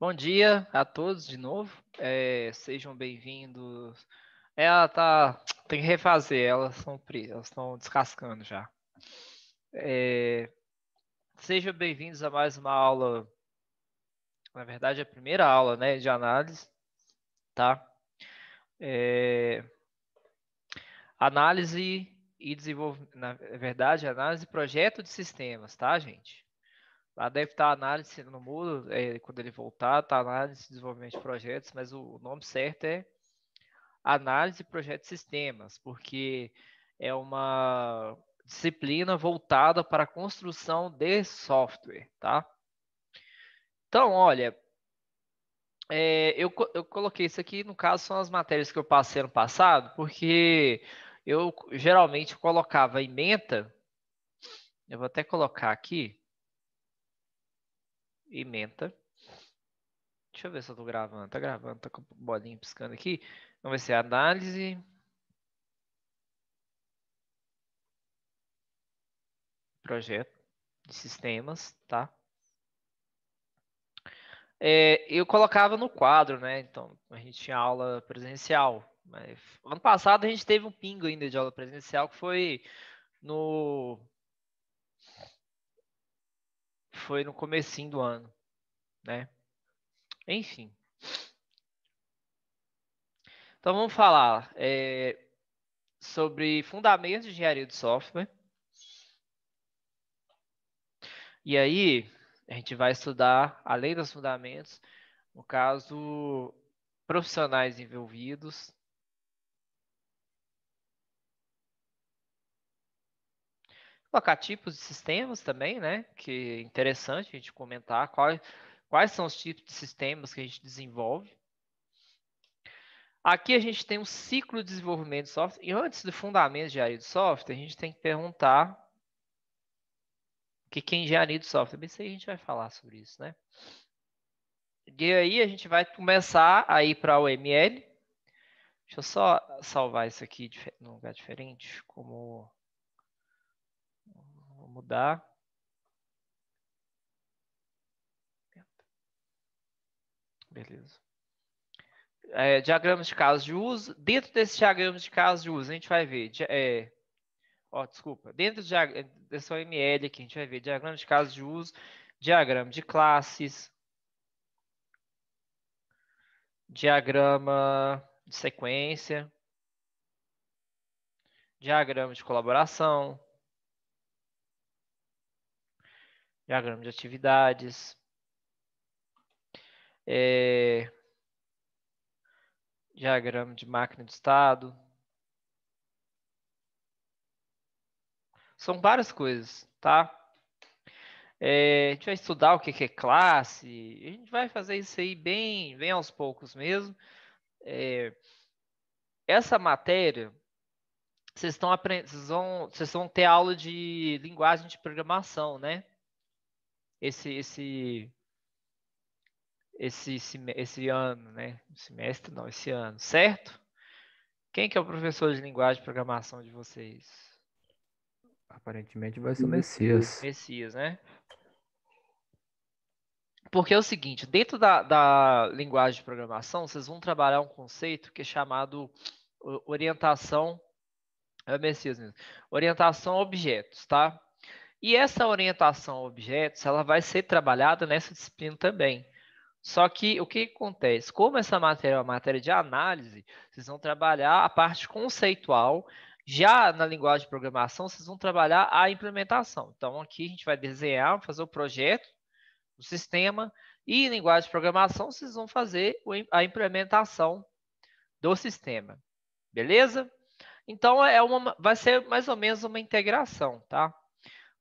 Bom dia a todos de novo. Sejam bem-vindos. Ela tá. Tem que refazer, elas estão descascando já. Sejam bem-vindos a mais uma aula. Na verdade, a primeira aula, né, de análise, tá? É, Análise e desenvolvimento. Na verdade, análise e projeto de sistemas, tá, gente? Lá deve estar análise no mudo, quando ele voltar, tá análise e desenvolvimento de projetos, mas o nome certo é análise e projeto de sistemas, porque é uma disciplina voltada para a construção de software, tá? Então, olha, eu coloquei isso aqui, no caso, são as matérias que eu passei ano passado, porque eu geralmente colocava ementa, eu vou até colocar aqui, ementa. Deixa eu ver se eu tô gravando. Tá gravando, tá com o bolinho piscando aqui. Então vai ser análise, projeto de sistemas, tá? Eu colocava no quadro, né? Então, a gente tinha aula presencial. Mas ano passado a gente teve um pingo ainda de aula presencial que no foi no comecinho do ano, né? Enfim. Então vamos falar sobre fundamentos de engenharia de software. E aí a gente vai estudar, além dos fundamentos, no caso, profissionais envolvidos. Colocar tipos de sistemas também, né? Que é interessante a gente comentar quais são os tipos de sistemas que a gente desenvolve. Aqui a gente tem um ciclo de desenvolvimento de software. E antes do fundamento de engenharia de software, a gente tem que perguntar o que é engenharia de software. Bem, isso aí a gente vai falar sobre isso, né? E aí a gente vai começar a ir para o ML. Deixa eu só salvar isso aqui num lugar diferente. Vou mudar. Beleza. Diagramas de casos de uso. Dentro desses diagramas de casos de uso, a gente vai ver. Desculpa. Dentro desse OML aqui, a gente vai ver diagrama de casos de uso, diagrama de classes, diagrama de sequência, diagrama de colaboração, diagrama de atividades, diagrama de máquina de estado. São várias coisas, tá? A gente vai estudar o que é classe, a gente vai fazer isso aí bem aos poucos mesmo. Essa matéria, vocês estão aprendendo, vocês vão ter aula de linguagem de programação, né? Esse ano, né? Semestre não, esse ano, certo? Quem que é o professor de linguagem de programação de vocês? Aparentemente vai ser o Messias. Messias, né? Porque é o seguinte, dentro da linguagem de programação, vocês vão trabalhar um conceito que é chamado orientação, é o Messias mesmo, orientação a objetos, tá? E essa orientação a objetos, ela vai ser trabalhada nessa disciplina também. Só que o que acontece? Como essa matéria é uma matéria de análise, vocês vão trabalhar a parte conceitual. Já na linguagem de programação, vocês vão trabalhar a implementação. Então, aqui a gente vai desenhar, fazer o projeto, o sistema, e em linguagem de programação, vocês vão fazer a implementação do sistema. Beleza? Então, vai ser mais ou menos uma integração, tá?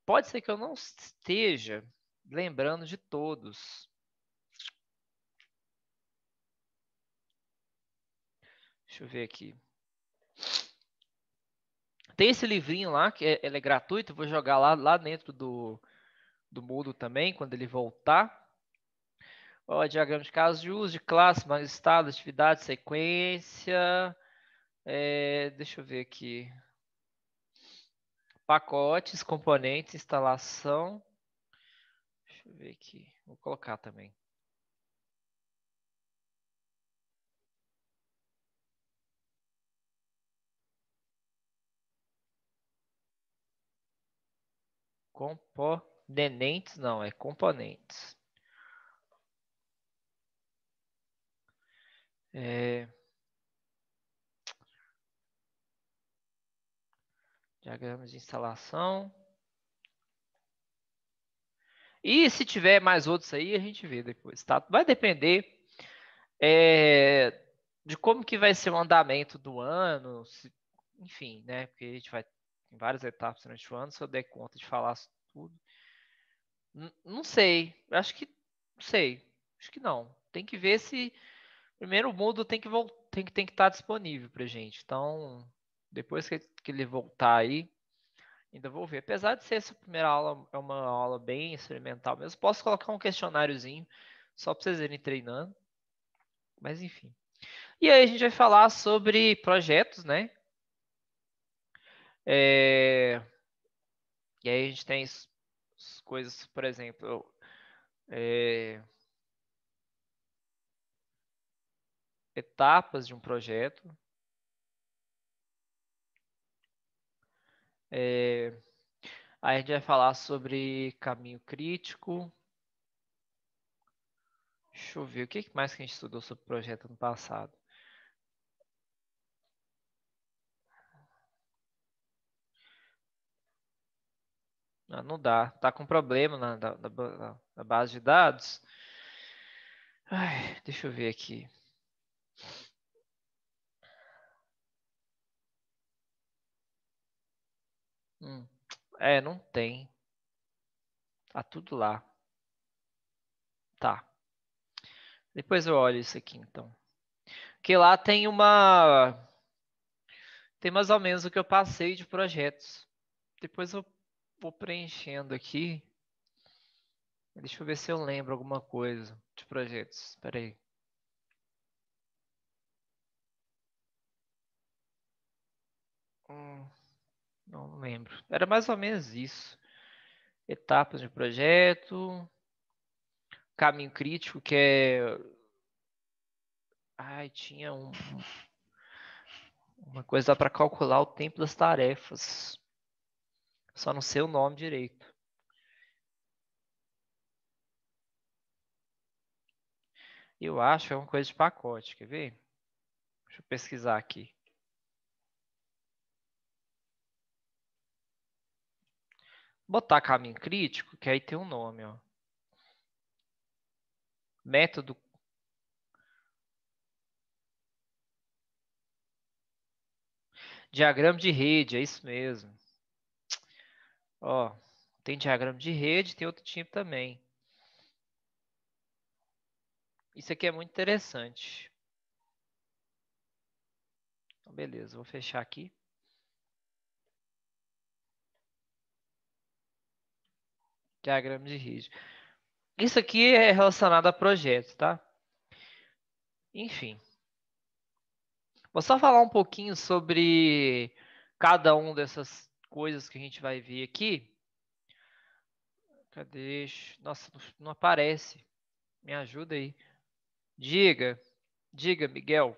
Pode ser que eu não esteja lembrando de todos. Deixa eu ver aqui. Tem esse livrinho lá, que ele é gratuito, eu vou jogar lá dentro do Moodle também, quando ele voltar. Ó, diagrama de casos de uso, de classe, mais estado, atividade, sequência. Deixa eu ver aqui. Pacotes, componentes, instalação. Deixa eu ver aqui. Vou colocar também. Componentes, não, é componentes. Diagramas de instalação. E se tiver mais outros aí, a gente vê depois, tá? Vai depender de como que vai ser o andamento do ano, enfim, né? Porque a gente vai em várias etapas durante o ano, se eu der conta de falar tudo. Não sei, acho que não sei, acho que não. Tem que ver se primeiro o Moodle tem que estar disponível pra gente. Então, depois que ele voltar aí, ainda vou ver. Apesar de ser essa primeira aula, é uma aula bem experimental mesmo, posso colocar um questionáriozinho só para vocês irem treinando. Mas enfim. E aí a gente vai falar sobre projetos, né? E aí a gente tem coisas, por exemplo, etapas de um projeto. Aí a gente vai falar sobre caminho crítico. Deixa eu ver, o que mais que a gente estudou sobre projeto no passado? Não dá, tá com problema na base de dados. Ai, deixa eu ver aqui. Não tem. Tá tudo lá. Tá. Depois eu olho isso aqui, então. Porque lá tem Tem mais ou menos o que eu passei de projetos. Depois eu vou preenchendo aqui. Deixa eu ver se eu lembro alguma coisa de projetos. Espera aí. Não lembro. Era mais ou menos isso. Etapas de projeto. Caminho crítico, que é... Ai, tinha uma coisa para calcular o tempo das tarefas. Só não sei o nome direito. Eu acho que é uma coisa de pacote, quer ver? Deixa eu pesquisar aqui. Botar caminho crítico, que aí tem um nome, ó. Método. Diagrama de rede, é isso mesmo. Ó, tem diagrama de rede, tem outro tipo também. Isso aqui é muito interessante. Então, beleza, vou fechar aqui. Diagrama de rede. Isso aqui é relacionado a projetos, tá? Enfim. Vou só falar um pouquinho sobre cada uma dessas coisas que a gente vai ver aqui. Cadê? Nossa, não aparece. Me ajuda aí. Diga, Miguel.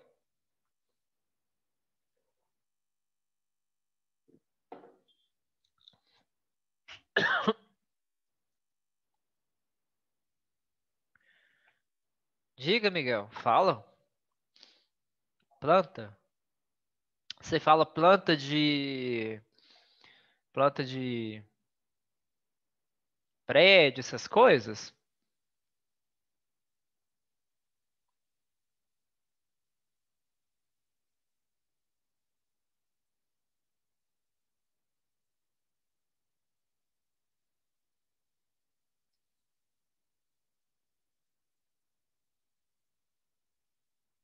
Diga, Miguel. Fala. Planta. Você fala planta de prédio, essas coisas?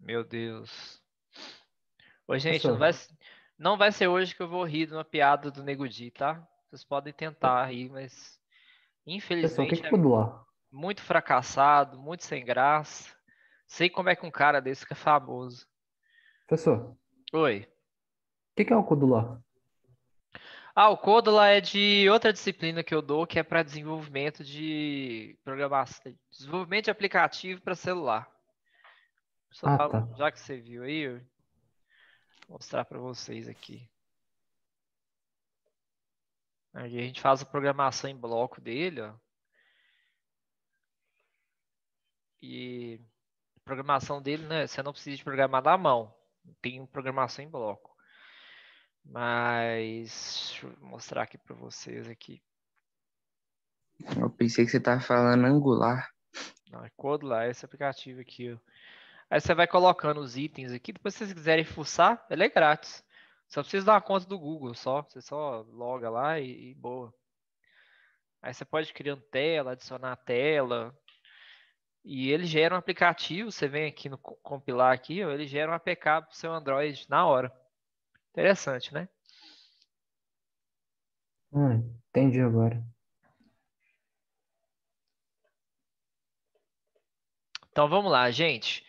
Meu Deus. Ô, gente, Professor, não vai ser hoje que eu vou rir de uma piada do Nego Di, tá? Vocês podem tentar rir, mas professor, o que infelizmente que é é codular? muito fracassado, muito sem graça. Sei como é que um cara desse fica famoso. Professor, o Oi. que que é o codular? Ah, o Codula é de outra disciplina que eu dou, que é para desenvolvimento de programação, desenvolvimento de aplicativo para celular. Ah, tá. Já que você viu aí, eu vou mostrar para vocês aqui. Aí a gente faz a programação em bloco dele, ó. E a programação dele, né? Você não precisa de programar na mão. Tem programação em bloco. Mas deixa eu mostrar aqui para vocês aqui. Eu pensei que você tava falando Angular. Não, é Codelar, esse aplicativo aqui, ó. Aí você vai colocando os itens aqui. Depois, se vocês quiserem fuçar, ele é grátis. Só precisa dar uma conta do Google, só. Você só loga lá e boa. Aí você pode criar tela, adicionar tela. E ele gera um aplicativo. Você vem aqui no compilar aqui, ó, ele gera um APK para o seu Android na hora. Interessante, né? Entendi agora. Então vamos lá, gente.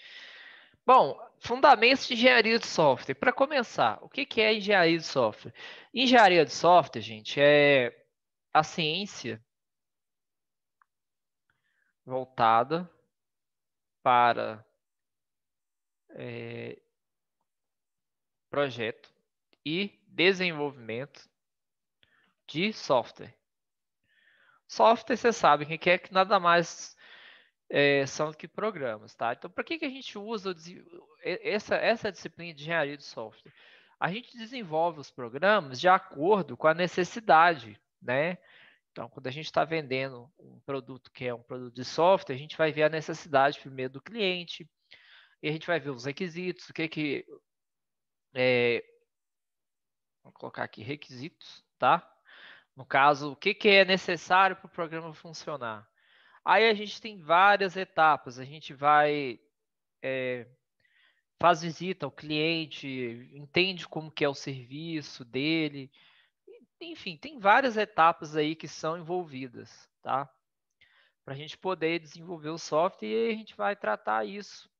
Bom, fundamentos de engenharia de software. Para começar, o que é engenharia de software? Engenharia de software, gente, é a ciência voltada para projeto e desenvolvimento de software. Software, você sabe o que é, que nada mais são do que programas, tá? Então, para que a gente usa essa disciplina de engenharia de software? A gente desenvolve os programas de acordo com a necessidade, né? Então, quando a gente está vendendo um produto que é um produto de software, a gente vai ver a necessidade primeiro do cliente, e a gente vai ver os requisitos, vou colocar aqui requisitos, tá? No caso, o que é necessário para o programa funcionar. Aí a gente tem várias etapas, a gente faz visita ao cliente, entende como que é o serviço dele, enfim, tem várias etapas aí que são envolvidas, tá? Para a gente poder desenvolver o software e a gente vai tratar isso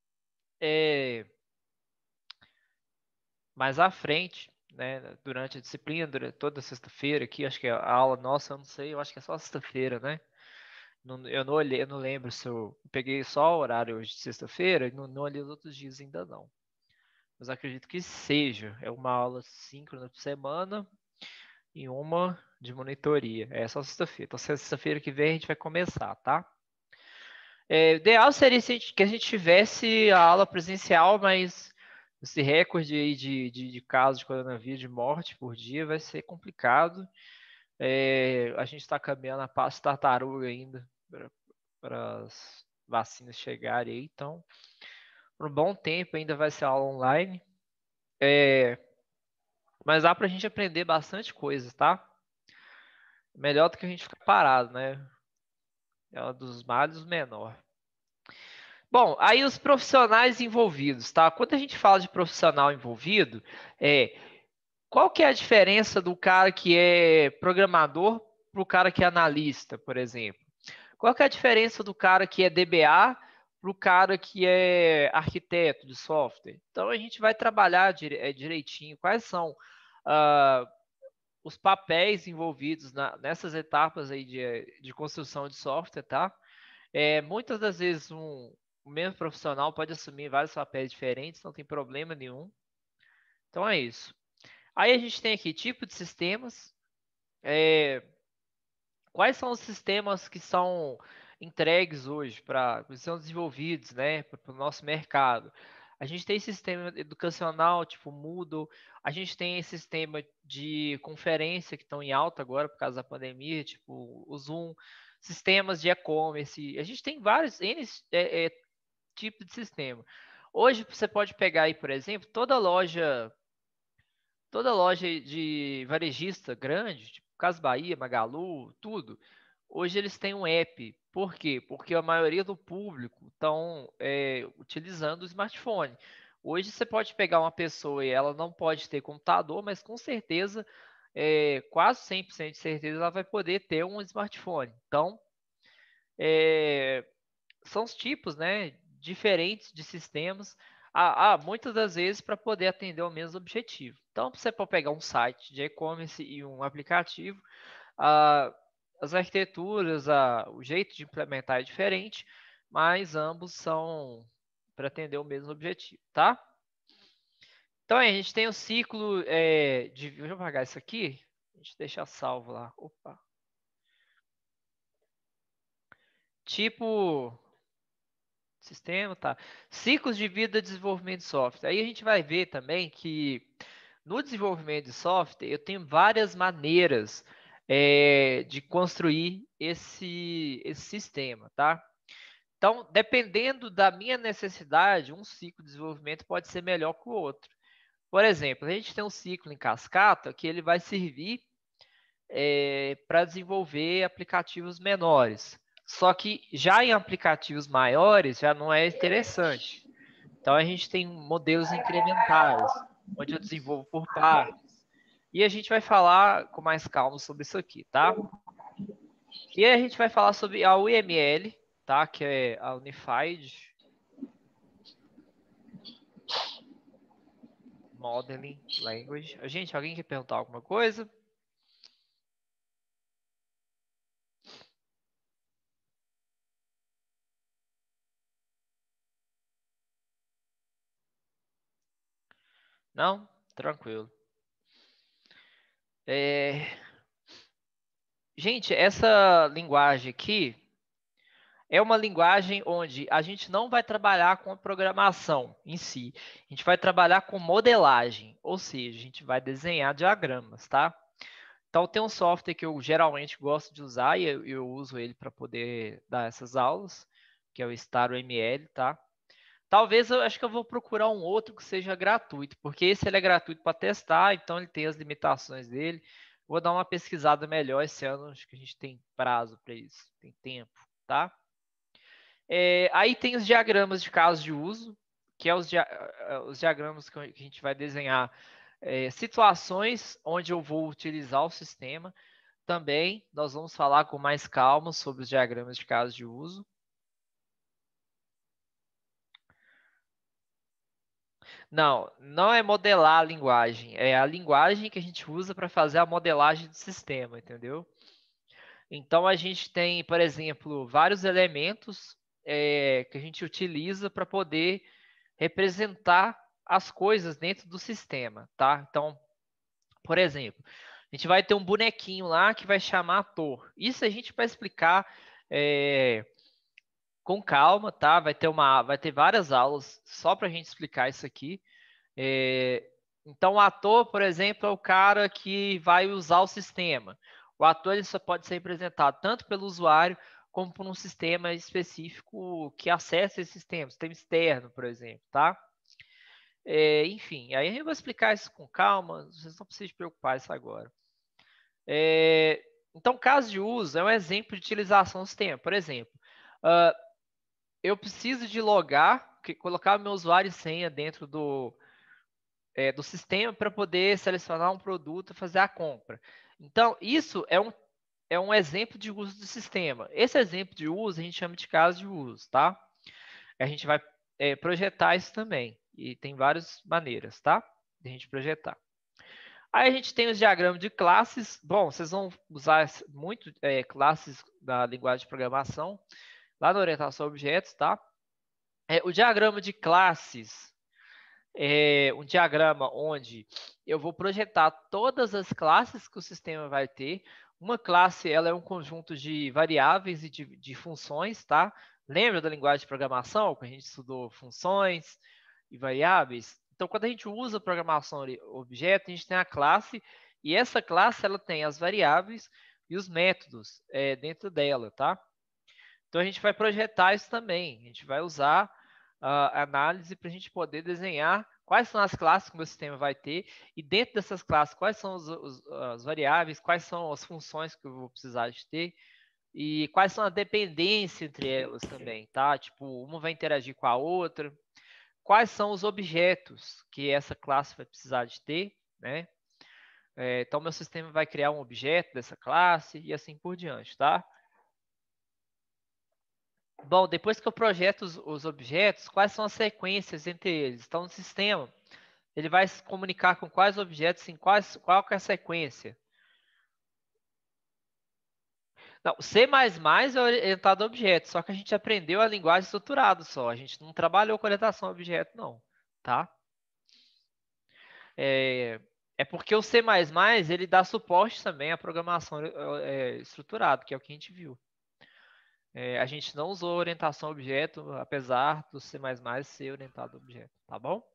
mais à frente, né? Durante a disciplina, durante toda sexta-feira aqui, acho que a aula nossa, eu não sei, eu acho que é só sexta-feira, né? Eu não olhei, eu não lembro se eu peguei só o horário hoje de sexta-feira e não olhei os outros dias ainda não. Mas acredito que seja. É uma aula síncrona por semana e uma de monitoria. É só sexta-feira. Então, sexta-feira que vem a gente vai começar, tá? O ideal seria que a gente tivesse a aula presencial, mas esse recorde aí de casos de coronavírus, de morte por dia, vai ser complicado. A gente está caminhando a passo tartaruga ainda para as vacinas chegarem aí. Então, por um bom tempo ainda vai ser aula online. Mas dá para a gente aprender bastante coisa, tá? Melhor do que a gente ficar parado, né? É um dos males os menor. Bom, aí os profissionais envolvidos, tá? Quando a gente fala de profissional envolvido, qual que é a diferença do cara que é programador para o cara que é analista, por exemplo? Qual que é a diferença do cara que é DBA para o cara que é arquiteto de software? Então a gente vai trabalhar direitinho quais são os papéis envolvidos nessas etapas aí de construção de software, tá? Muitas das vezes o mesmo profissional pode assumir vários papéis diferentes, não tem problema nenhum. Então é isso. Aí a gente tem aqui tipo de sistemas. Quais são os sistemas que são entregues hoje que são desenvolvidos, né, para o nosso mercado? A gente tem sistema educacional, tipo Moodle, a gente tem sistema de conferência que estão em alta agora por causa da pandemia, tipo o Zoom, sistemas de e-commerce, a gente tem vários tipos de sistema. Hoje você pode pegar aí, por exemplo, toda loja de varejista grande, tipo Casas Bahia, Magalu, tudo, hoje eles têm um app. Por quê? Porque a maioria do público estão utilizando o smartphone. Hoje você pode pegar uma pessoa e ela não pode ter computador, mas com certeza, quase 100% de certeza, ela vai poder ter um smartphone. Então, são os tipos, né, diferentes de sistemas, muitas das vezes para poder atender ao mesmo objetivo. Então, você pode pegar um site de e-commerce e um aplicativo, as arquiteturas, o jeito de implementar é diferente, mas ambos são para atender o mesmo objetivo, tá? Então, a gente tem o ciclo deixa eu apagar isso aqui, gente deixa salvo lá. Opa. Tipo, sistema, tá. Ciclos de vida de desenvolvimento de software. Aí a gente vai ver também que no desenvolvimento de software eu tenho várias maneiras de construir esse sistema, tá? Então, dependendo da minha necessidade, um ciclo de desenvolvimento pode ser melhor que o outro. Por exemplo, a gente tem um ciclo em cascata que ele vai servir para desenvolver aplicativos menores. Só que já em aplicativos maiores já não é interessante. Então a gente tem modelos incrementais, onde eu desenvolvo por partes. E a gente vai falar com mais calma sobre isso aqui, tá? E aí a gente vai falar sobre a UML, tá? Que é a Unified Modeling Language. Gente, alguém quer perguntar alguma coisa? Não? Tranquilo. Gente, essa linguagem aqui é uma linguagem onde a gente não vai trabalhar com a programação em si. A gente vai trabalhar com modelagem, ou seja, a gente vai desenhar diagramas, tá? Então, tem um software que eu geralmente gosto de usar e eu uso ele para poder dar essas aulas, que é o StarML, tá? Talvez eu acho que eu vou procurar um outro que seja gratuito, porque esse ele é gratuito para testar, então ele tem as limitações dele. Vou dar uma pesquisada melhor esse ano, acho que a gente tem prazo para isso, tem tempo, tá? Aí tem os diagramas de caso de uso, que é os diagramas que a gente vai desenhar situações onde eu vou utilizar o sistema. Também nós vamos falar com mais calma sobre os diagramas de caso de uso. Não, não é modelar a linguagem, é a linguagem que a gente usa para fazer a modelagem do sistema, entendeu? Então a gente tem, por exemplo, vários elementos que a gente utiliza para poder representar as coisas dentro do sistema, tá? Então, por exemplo, a gente vai ter um bonequinho lá que vai chamar ator. Isso a gente vai explicar com calma, tá? Vai ter várias aulas só para a gente explicar isso aqui. Então, o ator, por exemplo, é o cara que vai usar o sistema. O ator ele só pode ser representado tanto pelo usuário como por um sistema específico que acessa esse sistema externo, por exemplo, tá? Enfim, aí eu vou explicar isso com calma, vocês não precisam se preocupar isso agora. Então, caso de uso é um exemplo de utilização do sistema. Por exemplo, eu preciso de logar, colocar meu usuário e senha dentro do sistema para poder selecionar um produto e fazer a compra. Então, isso é um exemplo de uso do sistema. Esse exemplo de uso a gente chama de caso de uso, tá? A gente vai projetar isso também. E tem várias maneiras, tá? De a gente projetar. Aí a gente tem os diagramas de classes. Bom, vocês vão usar muito classes da linguagem de programação lá na orientação a objetos, tá? O diagrama de classes é um diagrama onde eu vou projetar todas as classes que o sistema vai ter. Uma classe ela é um conjunto de variáveis e de funções, tá? Lembra da linguagem de programação, que a gente estudou funções e variáveis? Então, quando a gente usa programação objeto, a gente tem a classe e essa classe ela tem as variáveis e os métodos dentro dela, tá? Então, a gente vai projetar isso também. A gente vai usar a análise para a gente poder desenhar quais são as classes que o meu sistema vai ter e dentro dessas classes, quais são as variáveis, quais são as funções que eu vou precisar de ter e quais são as dependências entre elas também, tá? Tipo, uma vai interagir com a outra. Quais são os objetos que essa classe vai precisar de ter, né? Então, meu sistema vai criar um objeto dessa classe e assim por diante, tá? Bom, depois que eu projeto os objetos, quais são as sequências entre eles? Então, o sistema, ele vai se comunicar com quais objetos, em qual que é a sequência? Não, C++ é orientado a objetos, só que a gente aprendeu a linguagem estruturada só. A gente não trabalhou com orientação a objeto, não, tá? É porque o C++ ele dá suporte também à programação estruturada, que é o que a gente viu. A gente não usou orientação a objeto, apesar do C++ ser orientado a objeto, tá bom?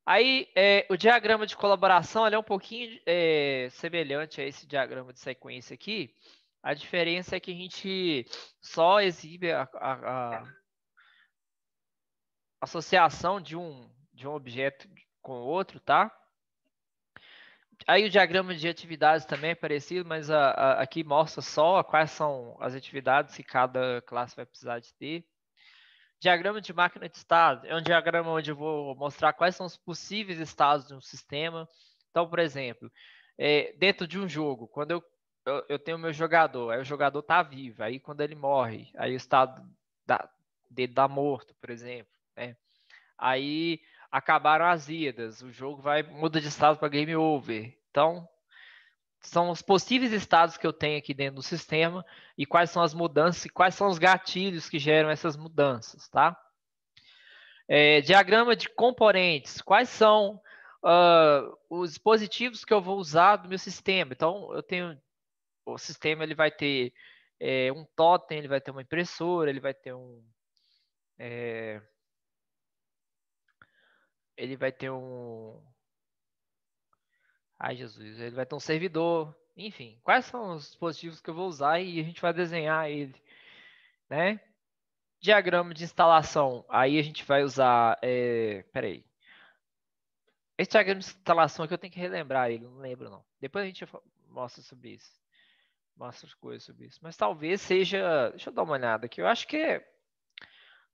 Aí, o diagrama de colaboração ele é um pouquinho semelhante a esse diagrama de sequência aqui. A diferença é que a gente só exibe a associação de um objeto com o outro, tá? Aí o diagrama de atividades também é parecido, mas aqui mostra só quais são as atividades que cada classe vai precisar de ter. Diagrama de máquina de estado é um diagrama onde eu vou mostrar quais são os possíveis estados de um sistema. Então, por exemplo, dentro de um jogo, quando eu tenho o meu jogador, aí o jogador está vivo, aí quando ele morre, aí o estado dele dá morto, por exemplo, né? Aí acabaram as vidas, o jogo muda de estado para game over. Então, são os possíveis estados que eu tenho aqui dentro do sistema e quais são as mudanças e quais são os gatilhos que geram essas mudanças, tá? Diagrama de componentes, quais são os dispositivos que eu vou usar do meu sistema? Então, eu tenho o sistema, ele vai ter um totem, ele vai ter uma impressora, ele vai ter ai, Jesus, ele vai ter um servidor, enfim. Quais são os dispositivos que eu vou usar e a gente vai desenhar ele, né? Diagrama de instalação, aí a gente vai usar, peraí. Esse diagrama de instalação aqui eu tenho que relembrar ele, não lembro não. Depois a gente mostra sobre isso. Mostra as coisas sobre isso. Mas talvez seja, deixa eu dar uma olhada aqui, eu acho que é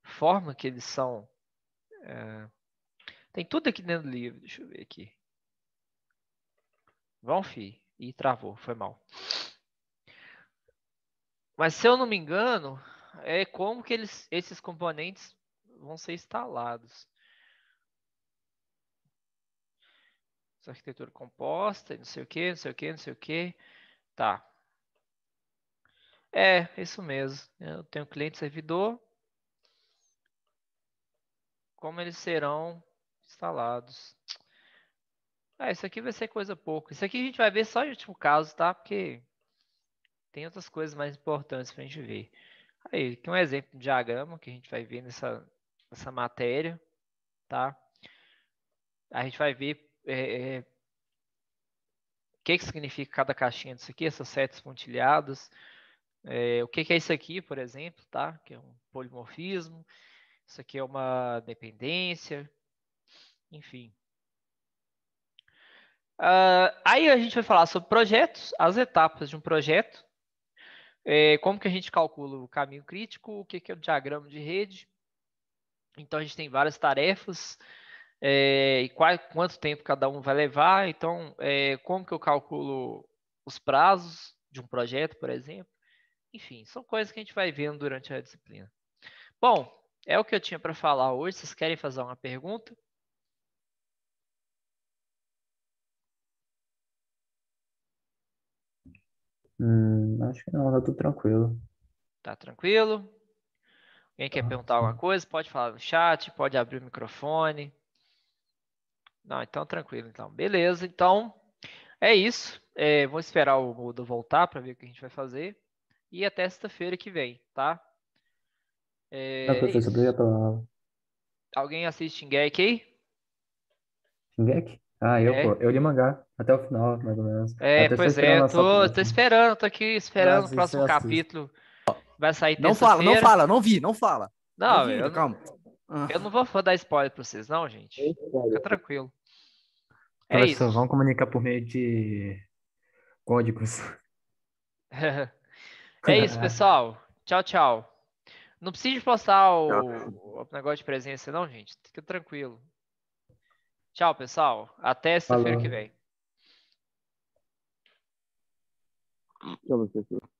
forma que eles são. Tem tudo aqui dentro do livro, deixa eu ver aqui. Vão, fi. Ih, travou, foi mal. Mas se eu não me engano, é como que esses componentes vão ser instalados. Essa arquitetura composta, não sei o que, não sei o que, não sei o que. Tá. Isso mesmo. Eu tenho cliente-servidor. Como eles serão instalados. Isso aqui vai ser coisa pouca. Isso aqui a gente vai ver só em último caso, tá? Porque tem outras coisas mais importantes pra gente ver. Aí, aqui um exemplo de diagrama que a gente vai ver nessa matéria, tá? A gente vai ver o que significa cada caixinha disso aqui, essas setas pontilhadas. O que é isso aqui, por exemplo, tá? Que é um polimorfismo. Isso aqui é uma dependência. Enfim. Aí a gente vai falar sobre projetos, as etapas de um projeto. Como que a gente calcula o caminho crítico, o que é o diagrama de rede. Então, a gente tem várias tarefas, e quanto tempo cada um vai levar. Então, como que eu calculo os prazos de um projeto, por exemplo. Enfim, são coisas que a gente vai vendo durante a disciplina. Bom, é o que eu tinha para falar hoje. Vocês querem fazer uma pergunta? Acho que não, tá tudo tranquilo. Tá tranquilo? Quem quer Tá, perguntar alguma sim. coisa, pode falar no chat, pode abrir o microfone. Não, então tranquilo, então. Beleza, então é isso. Vou esperar o Mudo voltar para ver o que a gente vai fazer. E até sexta-feira que vem, tá? Não, É professor, isso. obrigado pela aula. Alguém assiste Shingeki aí? Shingeki? Ah, eu, pô. É. Eu li mangá até o final, mais ou menos. Até estou Pois esperando é, lançar o tô próximo. esperando, tô aqui Eu esperando o assisto, próximo eu assisto. capítulo. Vai sair Não fala, não terça-feira. fala, não vi, não fala. Não Não, vi ainda, calma. eu não vou dar spoiler pra vocês, não, gente. Fica tranquilo. É Professor, isso. vamos comunicar por meio de códigos. É isso, pessoal. Tchau, tchau. Não precisa postar o negócio de presença, não, gente. Fica tranquilo. Tchau, pessoal. Até sexta-feira que Falou. vem. Tchau, professor.